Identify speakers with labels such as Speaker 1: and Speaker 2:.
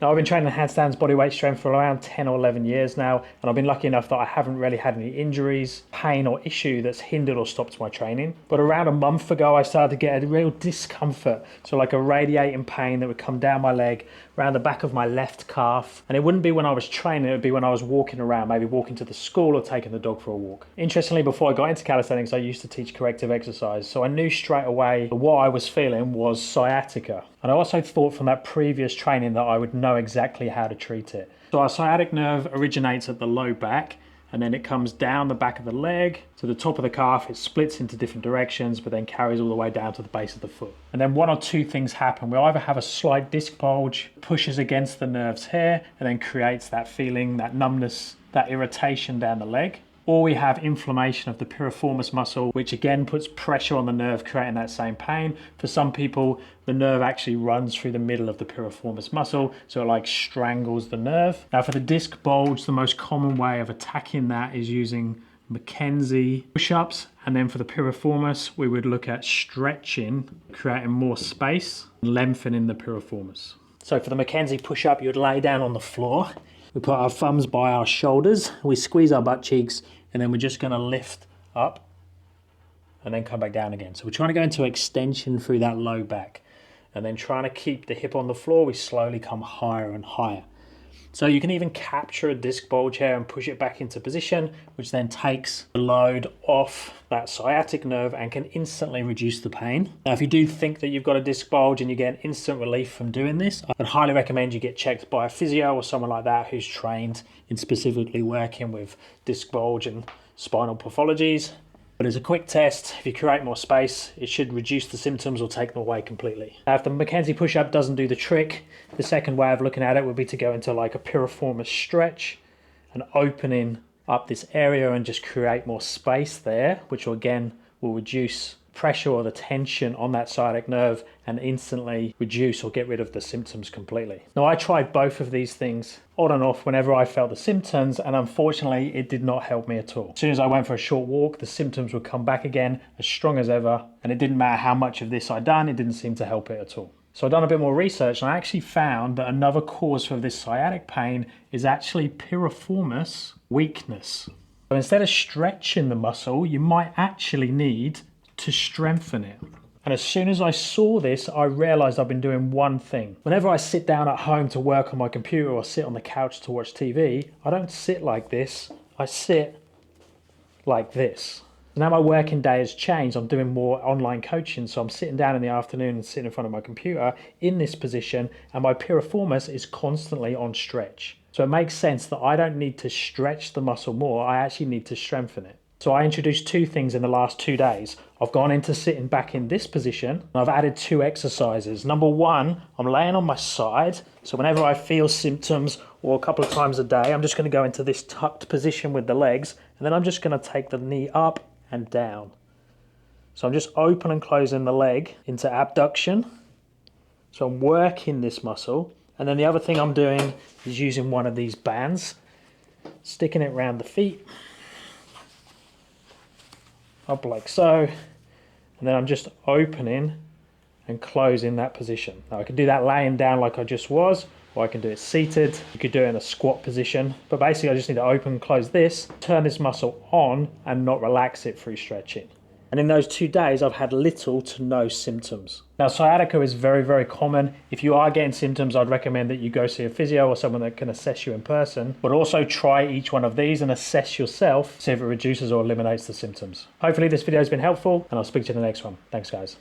Speaker 1: Now, I've been training handstands bodyweight strength for around 10 or 11 years now, and I've been lucky enough that I haven't really had any injuries, pain or issue that's hindered or stopped my training. But around a month ago, I started to get a real discomfort. So like a radiating pain that would come down my leg, around the back of my left calf. And it wouldn't be when I was training, it would be when I was walking around, maybe walking to the school or taking the dog for a walk. Interestingly, before I got into calisthenics, I used to teach corrective exercise. So I knew straight away that what I was feeling was sciatica. And I also thought from that previous training that I would know exactly how to treat it. So our sciatic nerve originates at the low back, and then it comes down the back of the leg to the top of the calf. It splits into different directions, but then carries all the way down to the base of the foot. And then one or two things happen. We'll either have a slight disc bulge, pushes against the nerves here, and then creates that feeling, that numbness, that irritation down the leg. Or we have inflammation of the piriformis muscle, which again puts pressure on the nerve, creating that same pain. For some people, the nerve actually runs through the middle of the piriformis muscle, so it like strangles the nerve. Now for the disc bulge, the most common way of attacking that is using Mackenzie push-ups. And then for the piriformis, we would look at stretching, creating more space, lengthening the piriformis. So for the Mackenzie push-up, you would lay down on the floor. We put our thumbs by our shoulders, we squeeze our butt cheeks, and then we're just going to lift up and then come back down again. So we're trying to go into extension through that low back, and then trying to keep the hip on the floor, we slowly come higher and higher. So you can even capture a disc bulge here and push it back into position, which then takes the load off that sciatic nerve and can instantly reduce the pain. Now, if you do think that you've got a disc bulge and you get instant relief from doing this, I'd highly recommend you get checked by a physio or someone like that who's trained in specifically working with disc bulge and spinal pathologies. But as a quick test, if you create more space, it should reduce the symptoms or take them away completely. Now, if the Mackenzie push-up doesn't do the trick, the second way of looking at it would be to go into like a piriformis stretch and opening up this area and just create more space there, which will again will reduce pressure or the tension on that sciatic nerve and instantly reduce or get rid of the symptoms completely. Now, I tried both of these things on and off whenever I felt the symptoms, and unfortunately it did not help me at all. As soon as I went for a short walk, the symptoms would come back again as strong as ever, and it didn't matter how much of this I'd done, it didn't seem to help it at all. So I've done a bit more research, and I actually found that another cause for this sciatic pain is actually piriformis weakness. So instead of stretching the muscle, you might actually need to strengthen it. And as soon as I saw this, I realized I've been doing one thing. Whenever I sit down at home to work on my computer or sit on the couch to watch TV, I don't sit like this, I sit like this. Now my working day has changed. I'm doing more online coaching, so I'm sitting down in the afternoon and sitting in front of my computer in this position, and my piriformis is constantly on stretch. So it makes sense that I don't need to stretch the muscle more, I actually need to strengthen it. So I introduced two things in the last 2 days. I've gone into sitting back in this position, and I've added 2 exercises. Number one, I'm laying on my side. So whenever I feel symptoms or a couple of times a day, I'm just going to go into this tucked position with the legs, and then I'm just going to take the knee up and down. So I'm just open and closing the leg into abduction. So I'm working this muscle. And then the other thing I'm doing is using one of these bands, sticking it around the feet, up like so, and then I'm just opening and closing that position. Now I can do that laying down like I just was, or I can do it seated. You could do it in a squat position, but basically I just need to open and close this, turn this muscle on and not relax it through stretching. And in those 2 days, I've had little to no symptoms. Now, sciatica is very, very common. If you are getting symptoms, I'd recommend that you go see a physio or someone that can assess you in person, but also try each one of these and assess yourself, see if it reduces or eliminates the symptoms. Hopefully this video has been helpful, and I'll speak to you in the next one. Thanks, guys.